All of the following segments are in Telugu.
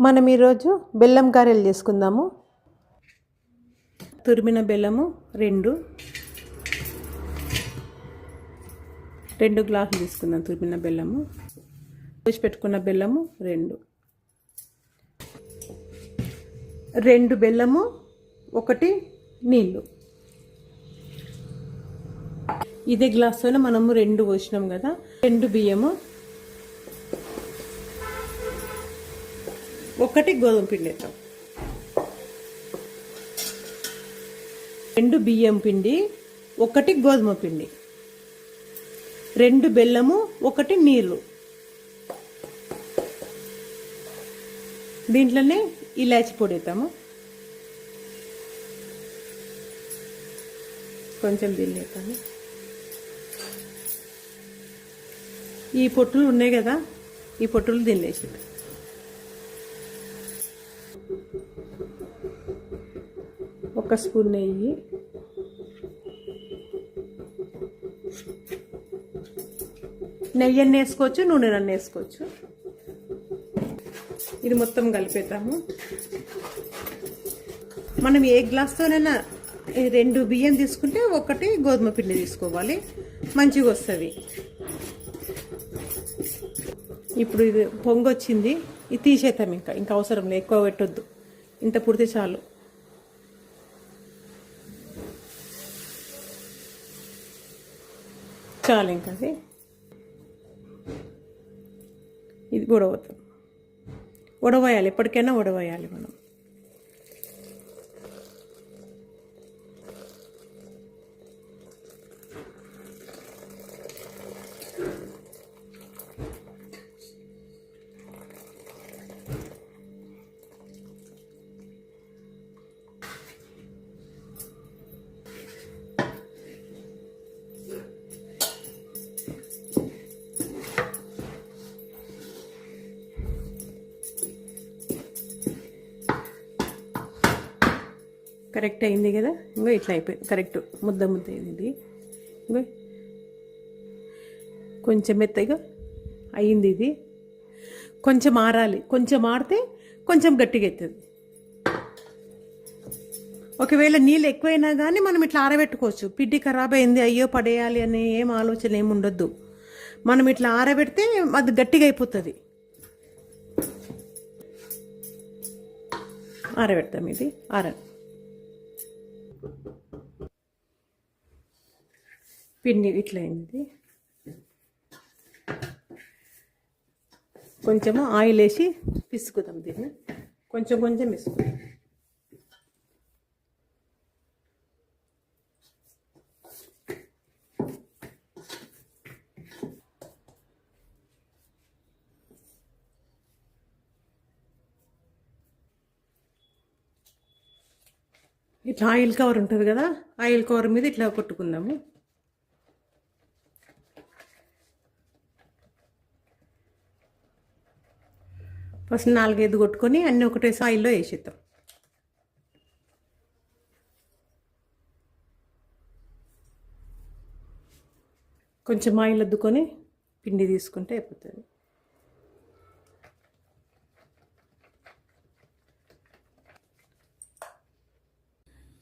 మనం ఈరోజు బెల్లం గారెలు చేసుకుందాము. తురిమిన బెల్లము రెండు గ్లాసులు తీసుకుందాం. తురిమిన బెల్లము, వేసి పెట్టుకున్న బెల్లము రెండు బెల్లము, ఒకటి నీళ్ళు. ఇదే గ్లాస్తోనే మనము రెండు పోసినాం కదా. రెండు బియ్యము, ఒకటి గోధుమ పిండి వేద్దాం. రెండు బియ్యం పిండి, ఒకటి గోధుమ పిండి, రెండు బెల్లము, ఒకటి నీళ్ళు. దీంట్లోనే ఇలాచి పొడి వేద్దాము. కొంచెం దీన్ని వేద్దాము. ఈ పొట్టులు ఉన్నాయి కదా, ఈ పొట్టులు దీన్ని వేసి ఒక స్పూన్ నెయ్యి, నెయ్యి అన్నీ వేసుకోవచ్చు, నూనె అన్నీ వేసుకోవచ్చు. ఇది మొత్తం కలిపేద్దాము. మనం ఏ గ్లాస్తోనైనా రెండు బియ్యం తీసుకుంటే ఒకటి గోధుమ పిండి తీసుకోవాలి, మంచిగా వస్తుంది. ఇప్పుడు ఇది పొంగొచ్చింది, ఇది తీసేద్దాం. ఇంకా అవసరం లేదు, ఎక్కువ పెట్టొద్దు, ఇంత పుడితే చాలు. చాలు ఇంకా అది. ఇది ఉడవేయాలి, ఎప్పటికైనా ఉడవేయాలి మనం. కరెక్ట్ అయింది కదా. ఇంకో ఇట్లా అయిపోయింది, కరెక్ట్ ముద్ద అయింది. ఇంకో కొంచెం మెత్తగా అయింది. ఇది కొంచెం ఆరాలి, కొంచెం ఆడితే కొంచెం గట్టిగా అవుతుంది. ఒకవేళ నీళ్ళు ఎక్కువైనా కానీ మనం ఇట్లా ఆరబెట్టుకోవచ్చు. పిండి ఖరాబ్ అయింది, అయ్యో పడేయాలి అనే ఏం ఆలోచన ఏమి ఉండొద్దు. మనం ఇట్లా ఆరబెడితే అది గట్టిగా అయిపోతుంది. ఆరబెడతాం. ఇది పిండి ఇట్లా అయింది. కొంచెము ఆయిల్ వేసి పిసుకుదాం. దీన్ని కొంచెం పిసుకుదాం. ఇట్లా ఆయిల్ కవర్ ఉంటుంది కదా, ఆయిల్ కవర్ మీద ఇట్లా కొట్టుకుందాము. ఫస్ట్ 4-5 కొట్టుకొని అన్నీ ఒకటేసి ఆయిల్లో వేసేద్దాం. కొంచెం ఆయిల్ అద్దుకొని పిండి తీసుకుంటే అయిపోతుంది.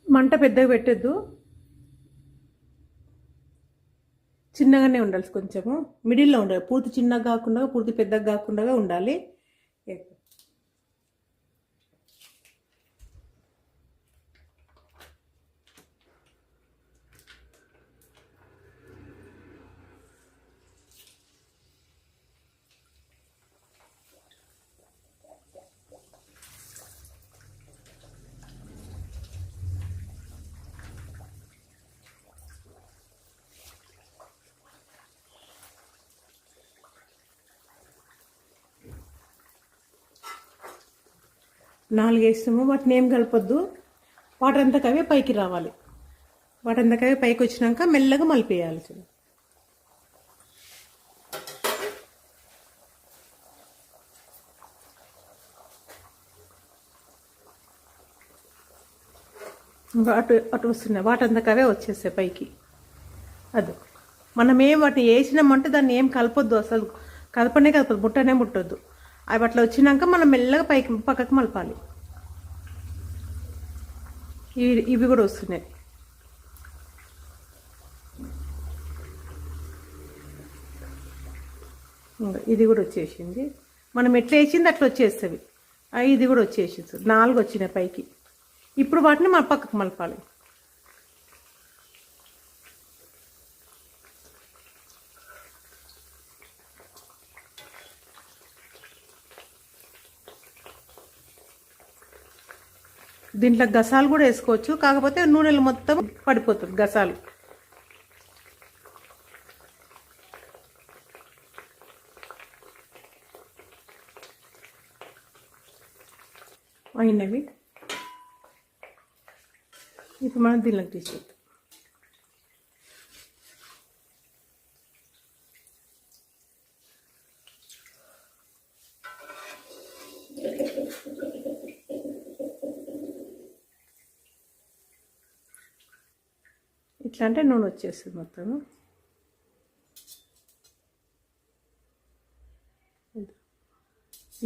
మంట పెద్దగా పెట్టద్దు, చిన్నగానే ఉండాలి. కొంచెము మిడిల్లో ఉండాలి, పూర్తి చిన్నగా కాకుండా పూర్తి పెద్దగా కాకుండా ఉండాలి. నాలుగు వేస్తాము, వాటిని ఏం కలపొద్దు. వాటర్ అంతా కవే పైకి రావాలి. వాటర్ అంతా కవే పైకి వచ్చినాక మెల్లగా మలిపేయాలి. ఇంకా అటు వస్తున్నాయి, వాటర్ అంతా కవే వచ్చేస్తాయి పైకి. అది మనం వాటిని వేసినామంటే దాన్ని ఏం కలపొద్దు, అసలు కలపనే కలపదు, ముట్టనే ముట్టొద్దు. అవి అట్లా వచ్చినాక మనం మెల్లగా పక్కకు మలపాలి. ఇవి కూడా వస్తున్నాయి. ఇది కూడా వచ్చేసింది. మనం ఎట్లా వేసింది అట్లా వచ్చేస్తుంది. ఇది కూడా వచ్చేసింది. 4 వచ్చినాయి పైకి. ఇప్పుడు వాటిని మన పక్కకు మలపాలి. దీంట్లో గసాలు కూడా వేసుకోవచ్చు, కాకపోతే నూనెలు మొత్తం పడిపోతుంది గసాలు. అయినవి ఇప్పుడు మనం దీనిలోకి తీసేద్దాం. ఇట్లా అంటే నూనె వచ్చేస్తుంది మొత్తం.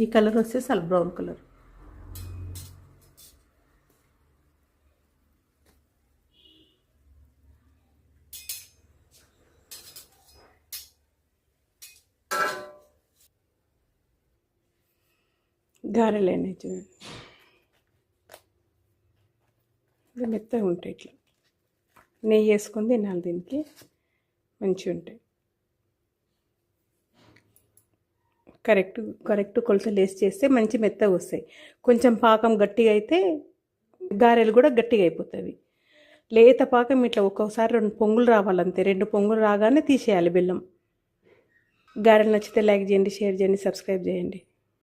ఈ కలర్ వచ్చేసి అలా బ్రౌన్ కలర్. గారెలు అయినాయి చూడండి, మెత్తగా ఉంటాయి. ఇట్లా నెయ్యి వేసుకొని తినాలి, దీనికి మంచిగా ఉంటాయి. కరెక్ట్ కొలతలు వేసి చేస్తే మంచి మెత్తగా వస్తాయి. కొంచెం పాకం గట్టిగా అయితే గారెలు కూడా గట్టిగా అయిపోతుంది. లేత పాకం ఇట్లా ఒక్కొక్కసారి 2 పొంగులు రావాలంతే. 2 పొంగులు రాగానే తీసేయాలి బెల్లం. గారెలు నచ్చితే లైక్ చేయండి, షేర్ చేయండి, సబ్స్క్రైబ్ చేయండి.